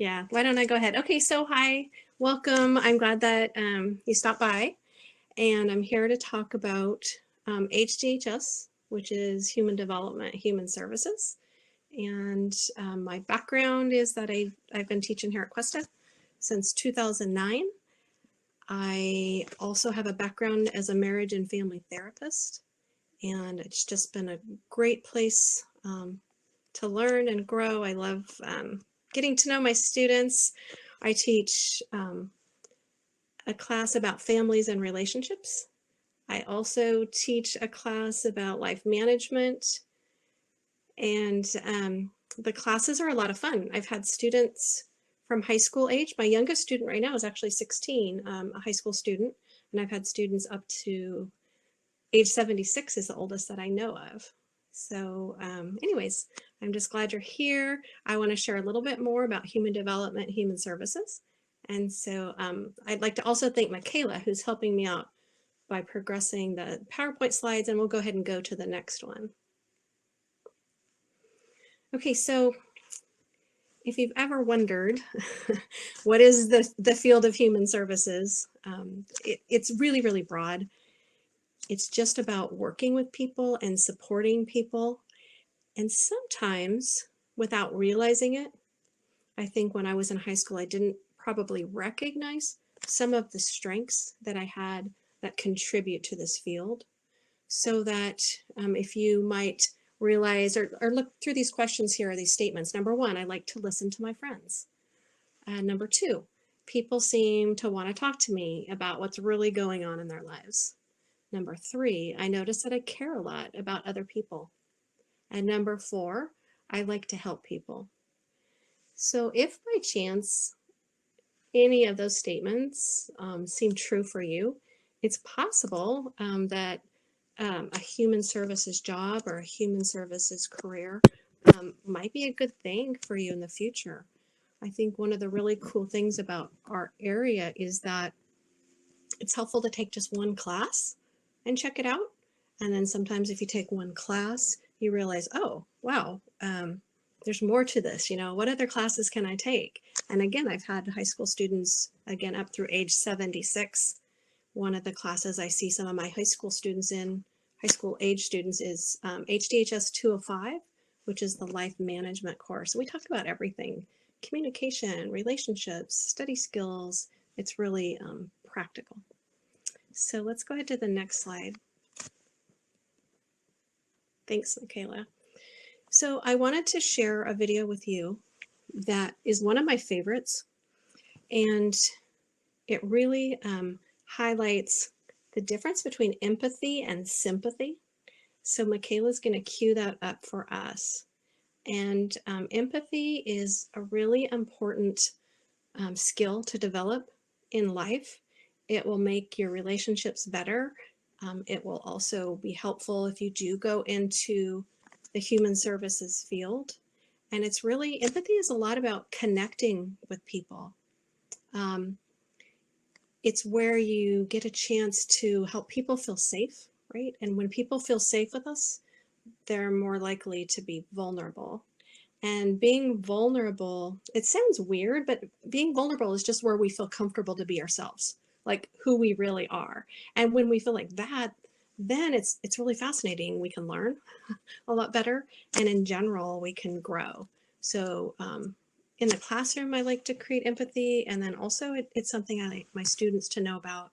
Yeah, why don't I go ahead? Okay, so hi, welcome. I'm glad that you stopped by, and I'm here to talk about HDHS, which is Human Development, Human Services. And my background is that I've been teaching here at Cuesta since 2009. I also have a background as a marriage and family therapist, and it's just been a great place to learn and grow. I love getting to know my students. I teach a class about families and relationships. I also teach a class about life management, and the classes are a lot of fun. I've had students from high school age. My youngest student right now is actually 16, a high school student, and I've had students up to age 76 is the oldest that I know of. So anyways, I'm just glad you're here. I want to share a little bit more about human development, human services. And so I'd like to also thank Michaela, who's helping me out by progressing the PowerPoint slides, and we'll go ahead and go to the next one. Okay, so if you've ever wondered what is the field of human services, it's really, really broad. It's just about working with people and supporting people. And sometimes, without realizing it, I think when I was in high school, I didn't probably recognize some of the strengths that I had that contribute to this field. So that if you might realize or look through these questions here, are these statements. Number one, I like to listen to my friends. Number two, people seem to want to talk to me about what's really going on in their lives. Number three, I notice that I care a lot about other people. And number four, I like to help people. So if by chance any of those statements seem true for you, it's possible that a human services job or a human services career might be a good thing for you in the future. I think one of the really cool things about our area is that it's helpful to take just one class and check it out. And then sometimes if you take one class, you realize, oh, wow, there's more to this. You know, what other classes can I take? And again, I've had high school students, again, up through age 76. One of the classes I see some of my high school students in, high school age students, is HDHS 205, which is the life management course. We talk about everything: communication, relationships, study skills. It's really practical. So let's go ahead to the next slide. Thanks, Michaela. So I wanted to share a video with you that is one of my favorites, and it really highlights the difference between empathy and sympathy. So Michaela's going to cue that up for us. And empathy is a really important skill to develop in life. It will make your relationships better. It will also be helpful if you do go into the human services field. And it's really, empathy is a lot about connecting with people. It's where you get a chance to help people feel safe, right? And when people feel safe with us, they're more likely to be vulnerable. And being vulnerable, it sounds weird, but being vulnerable is just where we feel comfortable to be ourselves, like who we really are. And when we feel like that, then it's really fascinating. We can learn a lot better, and in general, we can grow. So in the classroom, I like to create empathy, and then also it's something I like my students to know about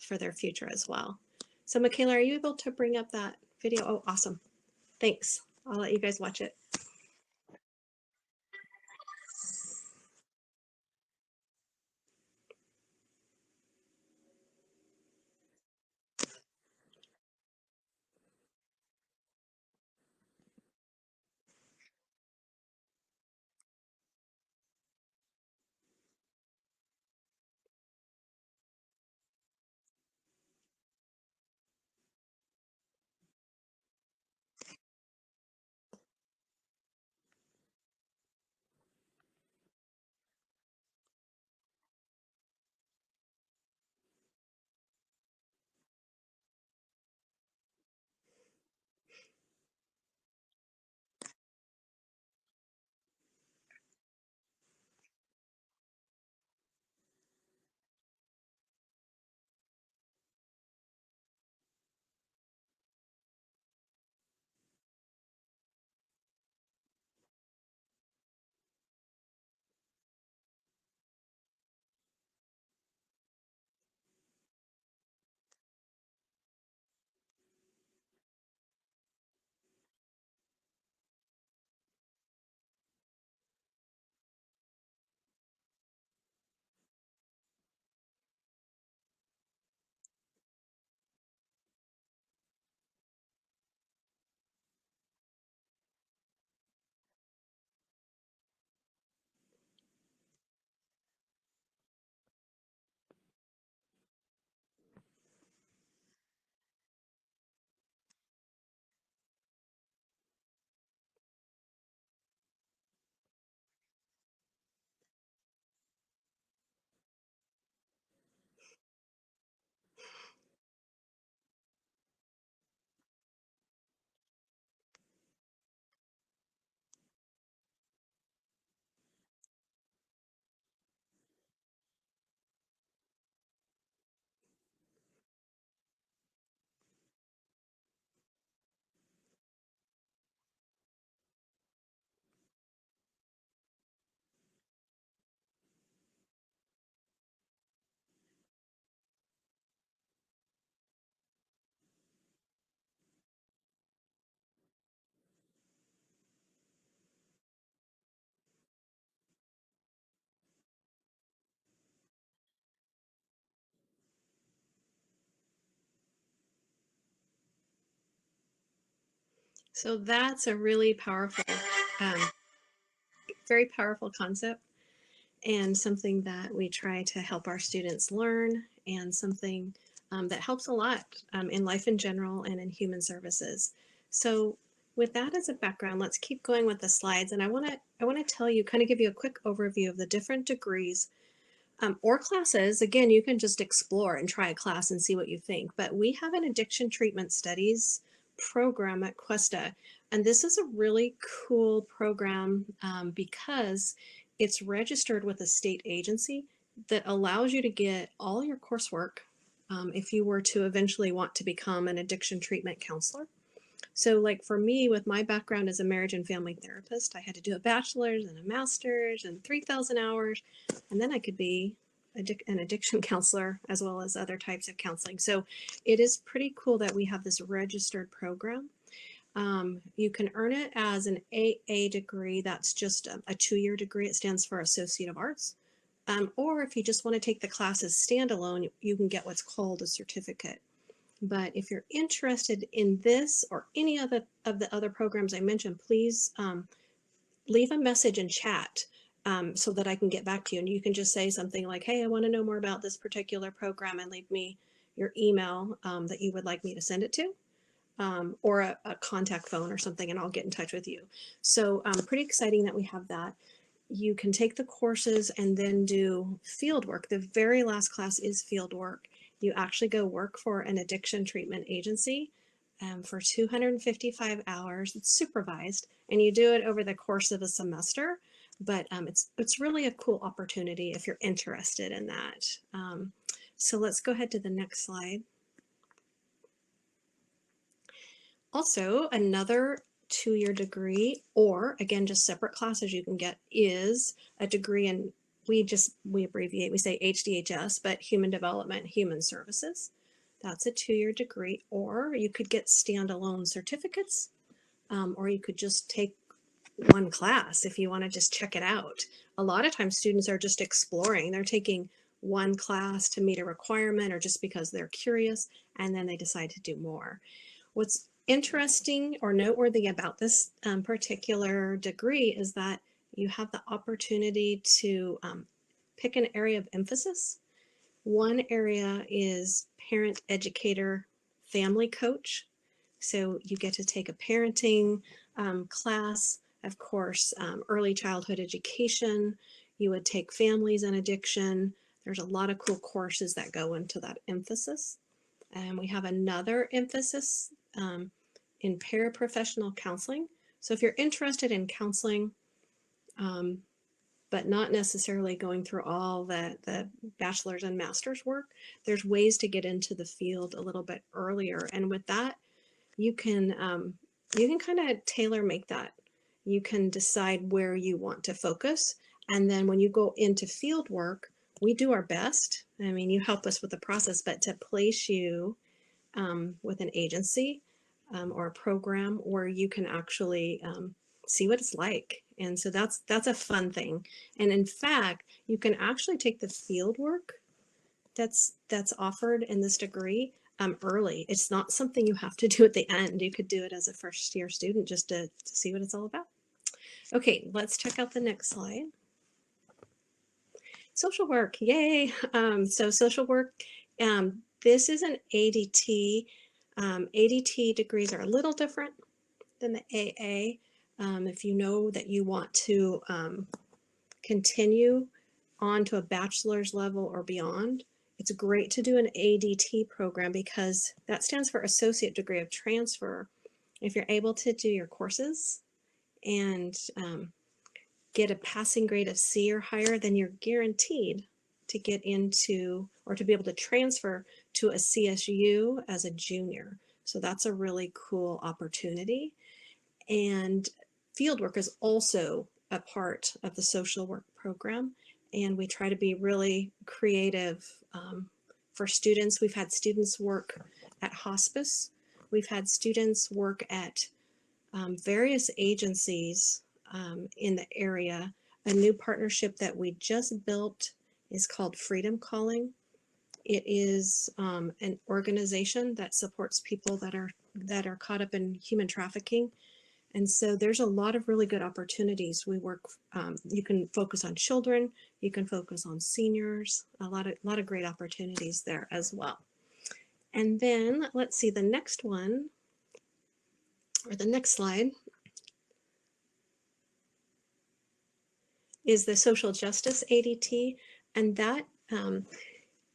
for their future as well. So Michaela, are you able to bring up that video? Oh, awesome. Thanks. I'll let you guys watch it. So that's a really powerful, um, very powerful concept, and something that we try to help our students learn, and something that helps a lot in life in general and in human services. So with that as a background, let's keep going with the slides. And I want to tell you, kind of give you a quick overview of the different degrees or classes. Again, you can just explore and try a class and see what you think. But we have an addiction treatment studies program at Cuesta. And this is a really cool program because it's registered with a state agency that allows you to get all your coursework if you were to eventually want to become an addiction treatment counselor. So like for me, with my background as a marriage and family therapist, I had to do a bachelor's and a master's and 3,000 hours, and then I could be an addiction counselor as well as other types of counseling. So it is pretty cool that we have this registered program. You can earn it as an AA degree. That's just a 2-year degree. It stands for Associate of Arts. Or if you just want to take the classes standalone, you can get what's called a certificate. But if you're interested in this or any other of the other programs I mentioned, please leave a message in chat so that I can get back to you. And you can just say something like, hey, I want to know more about this particular program, and leave me your email that you would like me to send it to. Or a contact phone or something, and I'll get in touch with you. So pretty exciting that we have that. You can take the courses and then do field work. The very last class is field work. You actually go work for an addiction treatment agency for 255 hours. It's supervised, and you do it over the course of a semester. But it's really a cool opportunity if you're interested in that. So let's go ahead to the next slide. Also, another 2-year degree, or again, just separate classes you can get, is a degree in, we abbreviate, we say HDHS, but Human Development, Human Services. That's a 2-year degree, or you could get standalone certificates, or you could just take one class if you want to just check it out. A lot of times students are just exploring. They're taking one class to meet a requirement or just because they're curious, and then they decide to do more. What's interesting or noteworthy about this particular degree is that you have the opportunity to pick an area of emphasis. One area is parent, educator, family coach. So you get to take a parenting class, of course, early childhood education. You would take families and addiction. There's a lot of cool courses that go into that emphasis. And we have another emphasis in paraprofessional counseling. So if you're interested in counseling, but not necessarily going through all the bachelor's and master's work, there's ways to get into the field a little bit earlier. And with that, you can kind of tailor make that. You can decide where you want to focus. And then when you go into field work, we do our best. I mean, you help us with the process, but to place you with an agency or a program where you can actually see what it's like. And so that's a fun thing. And in fact, you can actually take the field work that's offered in this degree early. It's not something you have to do at the end. You could do it as a first year student just to see what it's all about. Okay, let's check out the next slide. Social work, yay. So social work, this is an ADT. ADT degrees are a little different than the AA. If you know that you want to continue on to a bachelor's level or beyond, it's great to do an ADT program because that stands for Associate Degree of Transfer. If you're able to do your courses and get a passing grade of C or higher, then you're guaranteed to get into or to be able to transfer to a CSU as a junior. So that's a really cool opportunity. And fieldwork is also a part of the social work program. And we try to be really creative for students. We've had students work at hospice. We've had students work at various agencies in the area. A new partnership that we just built is called Freedom Calling. It is an organization that supports people that are that are caught up in human trafficking. And so there's a lot of really good opportunities. We work, you can focus on children, you can focus on seniors, a lot of great opportunities there as well. And then let's see the next one, or the next slide, is the social justice ADT, and that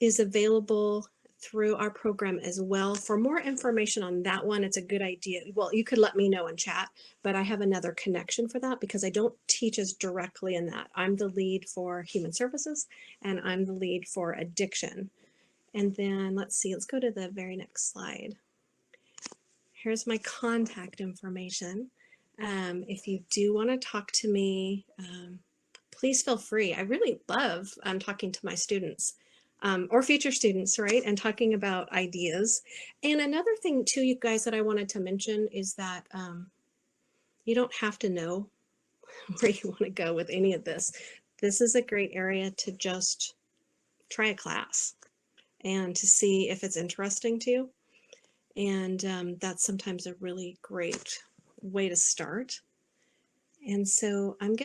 is available through our program as well. For more information on that one, it's a good idea. Well, you could let me know in chat, but I have another connection for that because I don't teach as directly in that. I'm the lead for human services and I'm the lead for addiction. And then let's see, let's go to the very next slide. Here's my contact information. If you do want to talk to me, please feel free. I really love talking to my students or future students, right? And talking about ideas. And another thing too, you guys, that I wanted to mention is that you don't have to know where you want to go with any of this. This is a great area to just try a class and to see if it's interesting to you. And that's sometimes a really great way to start. And so I'm